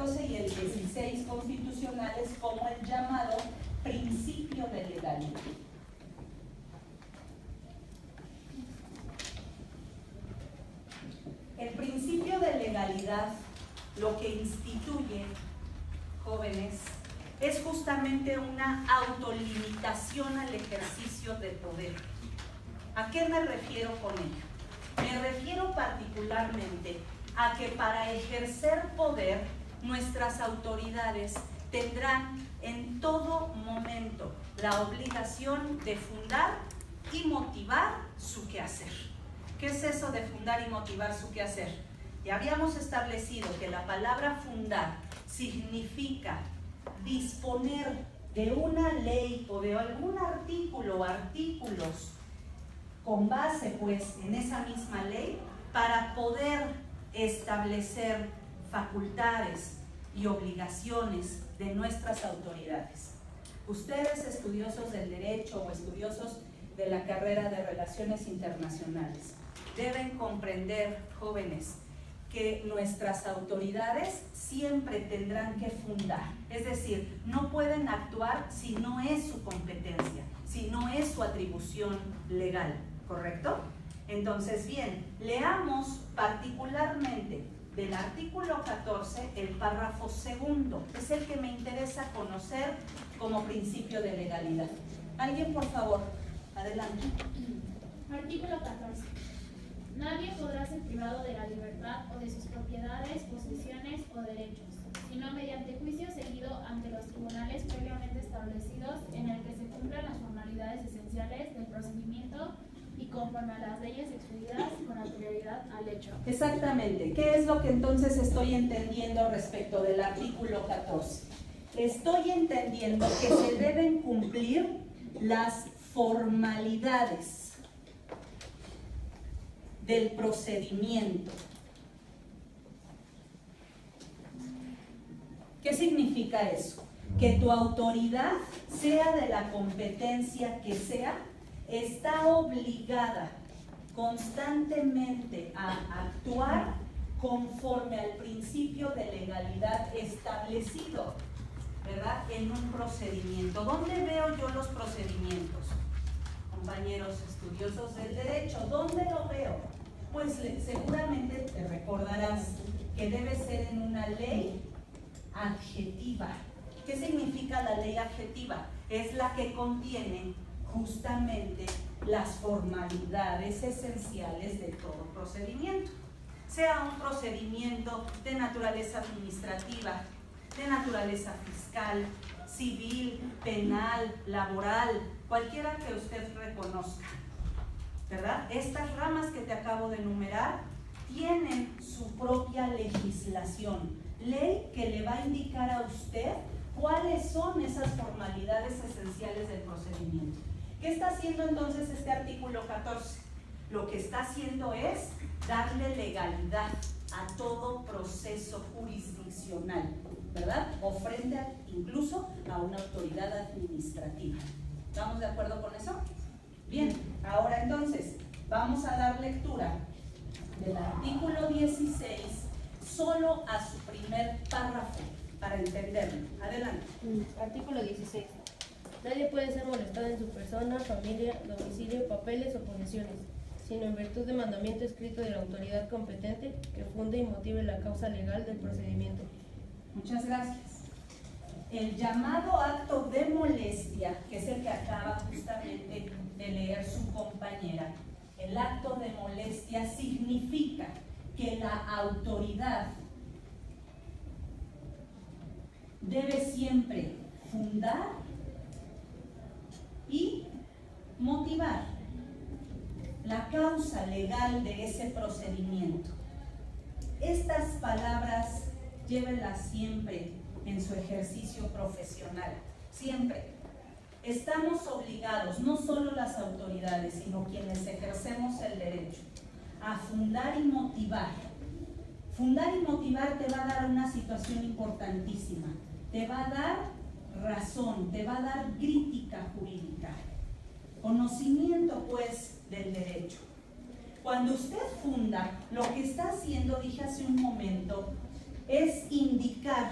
14 y el 16 constitucionales como el llamado principio de legalidad. El principio de legalidad lo que instituye, jóvenes, es justamente una autolimitación al ejercicio del poder. ¿A qué me refiero con ello? Me refiero particularmente a que para ejercer poder, nuestras autoridades tendrán en todo momento la obligación de fundar y motivar su quehacer. ¿Qué es eso de fundar y motivar su quehacer? Ya habíamos establecido que la palabra fundar significa disponer de una ley o de algún artículo o artículos con base pues en esa misma ley para poder establecer facultades y obligaciones de nuestras autoridades. Ustedes, estudiosos del derecho o estudiosos de la carrera de Relaciones Internacionales, deben comprender, jóvenes, que nuestras autoridades siempre tendrán que fundar, es decir, no pueden actuar si no es su competencia, si no es su atribución legal, ¿correcto? Entonces, bien, leamos particularmente del artículo 14 el párrafo segundo, es el que me interesa conocer como principio de legalidad. ¿Alguien, por favor? Adelante. Artículo 14. Nadie podrá ser privado de la libertad o de sus propiedades, posesiones o derechos, sino mediante juicio seguido ante los tribunales previamente establecidos en el que se cumplan las formalidades esenciales del procedimiento y conforme a las leyes expedidas con anterioridad al hecho. Exactamente. ¿Qué es lo que entonces estoy entendiendo respecto del artículo 14? Estoy entendiendo que se deben cumplir las formalidades del procedimiento. ¿Qué significa eso? Que tu autoridad, sea de la competencia que sea, está obligada constantemente a actuar conforme al principio de legalidad establecido, ¿verdad? En un procedimiento. ¿Dónde veo yo los procedimientos? Compañeros estudiosos del derecho, ¿dónde lo veo? Pues seguramente te recordarás que debe ser en una ley adjetiva. ¿Qué significa la ley adjetiva? Es la que contiene justamente las formalidades esenciales de todo procedimiento. Sea un procedimiento de naturaleza administrativa, de naturaleza fiscal, civil, penal, laboral, cualquiera que usted reconozca, ¿verdad? Estas ramas que te acabo de enumerar tienen su propia legislación, ley que le va a indicar a usted cuáles son esas formalidades esenciales del procedimiento. ¿Qué está haciendo entonces este artículo 14? Lo que está haciendo es darle legalidad a todo proceso jurisdiccional, ¿verdad? O frente incluso a una autoridad administrativa. ¿Estamos de acuerdo con eso? Bien, ahora entonces vamos a dar lectura del artículo 16 solo a su primer párrafo para entenderlo. Adelante. Artículo 16. Nadie puede ser molestado en su persona, familia, domicilio, papeles o posesiones, sino en virtud de mandamiento escrito de la autoridad competente que funde y motive la causa legal del procedimiento. Muchas gracias. El llamado acto de molestia, que es el que acaba justamente de leer su compañera, el acto de molestia significa que la autoridad debe siempre fundar y motivar la causa legal de ese procedimiento. Estas palabras llévenlas siempre en su ejercicio profesional, siempre. Estamos obligados, no solo las autoridades, sino quienes ejercemos el derecho, a fundar y motivar. Fundar y motivar te va a dar una situación importantísima, te va a dar razón, te va a dar crítica jurídica, conocimiento pues del derecho. Cuando usted funda, lo que está haciendo, dije hace un momento, es indicar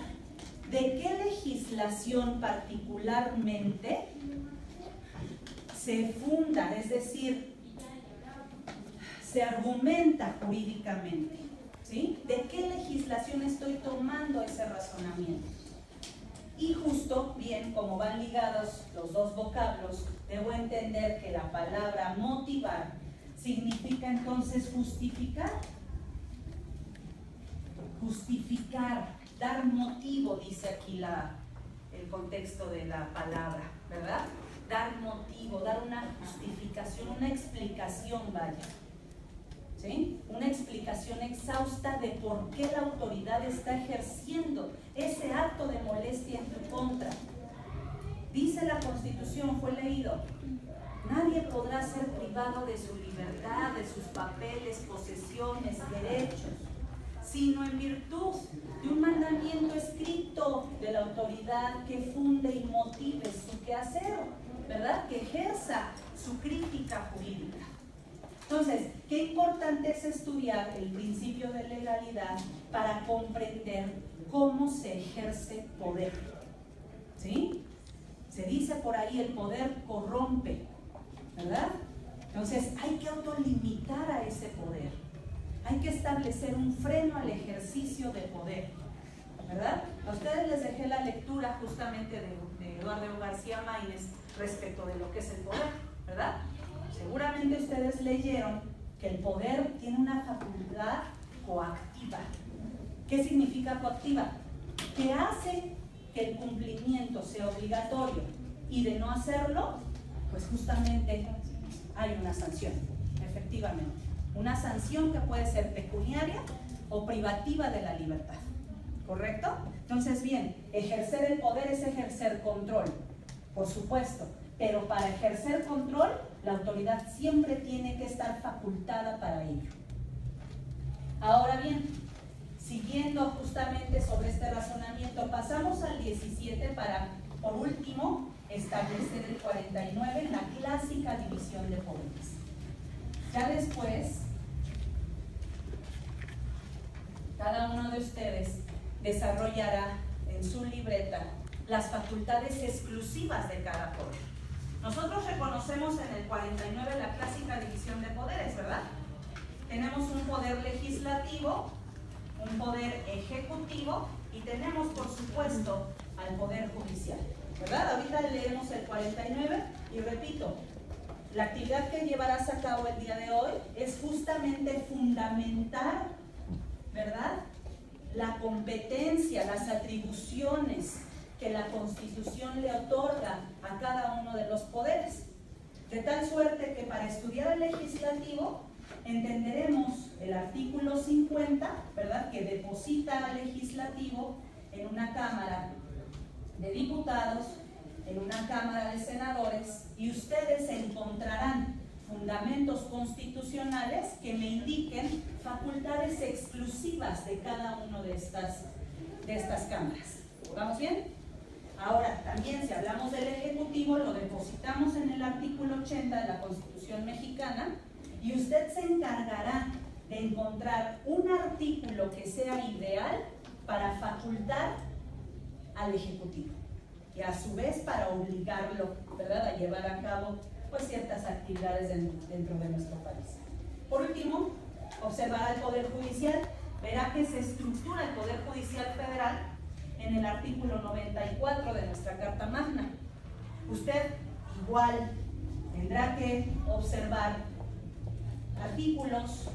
¿de qué legislación particularmente se funda, es decir, se argumenta jurídicamente? ¿Sí? ¿De qué legislación estoy tomando ese razonamiento? Y justo, bien, como van ligados los dos vocablos, debo entender que la palabra motivar significa entonces justificar. Justificar, dar motivo, dice aquí el contexto de la palabra, ¿verdad? Dar motivo, dar una justificación, una explicación, vaya. ¿Sí? Una explicación exhausta de por qué la autoridad está ejerciendo ese acto de molestia en tu contra. Dice la Constitución, fue leído, nadie podrá ser privado de su libertad, de sus papeles, posesiones, derechos, sino en virtud de un mandamiento escrito de la autoridad que funde y motive su quehacer, ¿verdad? Que ejerza su crítica jurídica. Entonces, qué importante es estudiar el principio de legalidad para comprender cómo se ejerce poder. ¿Sí? Se dice por ahí, el poder corrompe, ¿verdad? Entonces, hay que autolimitar a ese poder. Hay que establecer un freno al ejercicio de poder, ¿verdad? A ustedes les dejé la lectura justamente de Eduardo García Maínez respecto de lo que es el poder, ¿verdad? Seguramente ustedes leyeron que el poder tiene una facultad coactiva. ¿Qué significa coactiva? Que hace que el cumplimiento sea obligatorio y de no hacerlo, pues justamente hay una sanción, efectivamente. Una sanción que puede ser pecuniaria o privativa de la libertad, ¿correcto? Entonces, bien, ejercer el poder es ejercer control, por supuesto, pero para ejercer control, la autoridad siempre tiene que estar facultada para ello. Ahora bien, siguiendo justamente sobre este razonamiento, pasamos al 17 para, por último, establecer el 49 en la clásica división de poderes. Ya después, cada uno de ustedes desarrollará en su libreta las facultades exclusivas de cada poder. Nosotros reconocemos en el 49 la clásica división de poderes, ¿verdad? Tenemos un poder legislativo, un poder ejecutivo y tenemos, por supuesto, al poder judicial, ¿verdad? Ahorita leemos el 49 y repito, la actividad que llevarás a cabo el día de hoy es justamente fundamentar, ¿verdad?, la competencia, las atribuciones que la Constitución le otorga a cada uno de los poderes. De tal suerte que para estudiar el legislativo entenderemos el artículo 50, ¿verdad?, que deposita al legislativo en una Cámara de Diputados, en una Cámara de Senadores, y ustedes encontrarán fundamentos constitucionales que me indiquen facultades exclusivas de cada una de estas cámaras. ¿Vamos bien? Ahora, también si hablamos del Ejecutivo, lo depositamos en el artículo 80 de la Constitución Mexicana y usted se encargará de encontrar un artículo que sea ideal para facultar al Ejecutivo y a su vez para obligarlo, ¿verdad?, a llevar a cabo pues ciertas actividades dentro de nuestro país. Por último, observará el Poder Judicial, verá que se estructura el Poder Judicial Federal en el artículo 94 de nuestra Carta Magna. Usted igual tendrá que observar artículos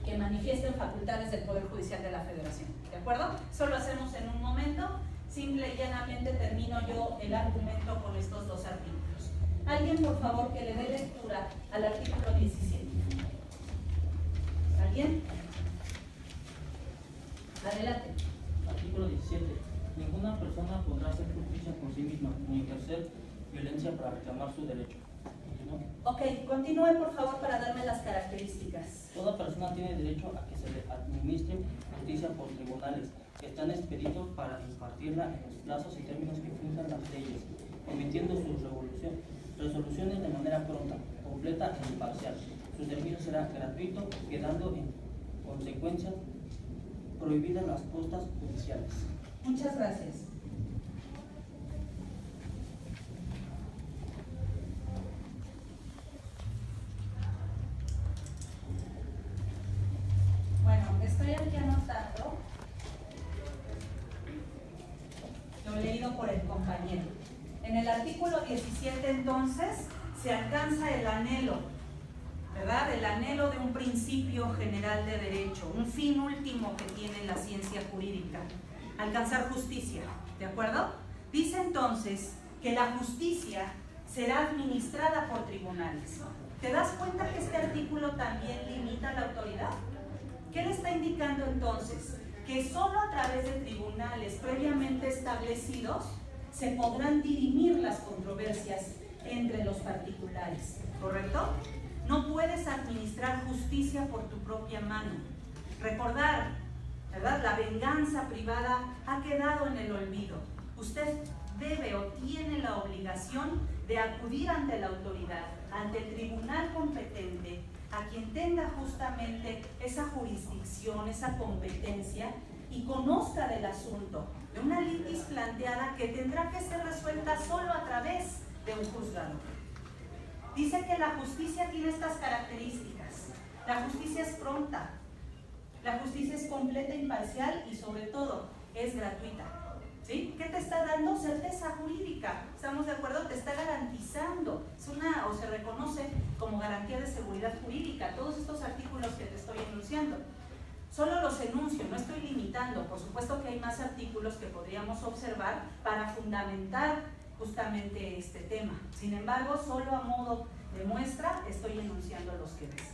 que manifiesten facultades del Poder Judicial de la Federación, ¿de acuerdo? Eso lo hacemos en un momento, simple y llanamente termino yo el argumento con estos dos artículos. Alguien, por favor, que le dé lectura al artículo 17. ¿Alguien? Adelante. Artículo 17. Ninguna persona podrá hacer justicia con sí misma ni ejercer violencia para reclamar su derecho. ¿No? Ok, continúe por favor para darme las características. Toda persona tiene derecho a que se le administre justicia por tribunales que están expeditos para impartirla en los plazos y términos que fijan las leyes, omitiendo sus resoluciones de manera pronta, completa e imparcial. Su servicio será gratuito, quedando en consecuencia prohibidas las postas judiciales. Muchas gracias. leído por el compañero. En el artículo 17, entonces, se alcanza el anhelo, ¿verdad? El anhelo de un principio general de derecho, un fin último que tiene la ciencia jurídica, alcanzar justicia, ¿de acuerdo? Dice entonces que la justicia será administrada por tribunales. ¿Te das cuenta que este artículo también limita la autoridad? ¿Qué le está indicando entonces? Que solo a través de tribunales previamente establecidos se podrán dirimir las controversias entre los particulares, ¿correcto? No puedes administrar justicia por tu propia mano. Recordar, ¿verdad? La venganza privada ha quedado en el olvido. Usted debe o tiene la obligación de acudir ante la autoridad, ante el tribunal competente, a quien tenga justamente esa jurisdicción, esa competencia y conozca del asunto, de una litis planteada que tendrá que ser resuelta solo a través de un juzgado. Dice que la justicia tiene estas características. La justicia es pronta, la justicia es completa, imparcial y sobre todo es gratuita. ¿Sí? ¿Qué te está dando? Certeza jurídica. ¿Estamos de acuerdo? Te está garantizando. Se reconoce como garantía de seguridad jurídica. Todos estos artículos que te estoy enunciando. Solo los enuncio, no estoy limitando. Por supuesto que hay más artículos que podríamos observar para fundamentar justamente este tema. Sin embargo, solo a modo de muestra estoy enunciando los que ves.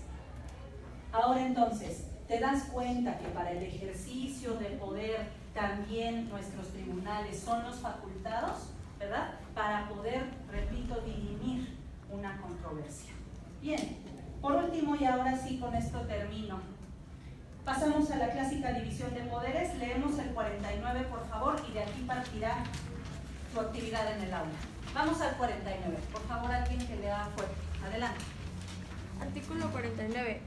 Ahora entonces, te das cuenta que para el ejercicio de poder también nuestros tribunales son los facultados, ¿verdad? Para poder, repito, dirimir una controversia. Bien, por último, y ahora sí con esto termino, pasamos a la clásica división de poderes. Leemos el 49, por favor, y de aquí partirá tu actividad en el aula. Vamos al 49. Por favor, alguien que lea fuerte. Adelante. Artículo 49.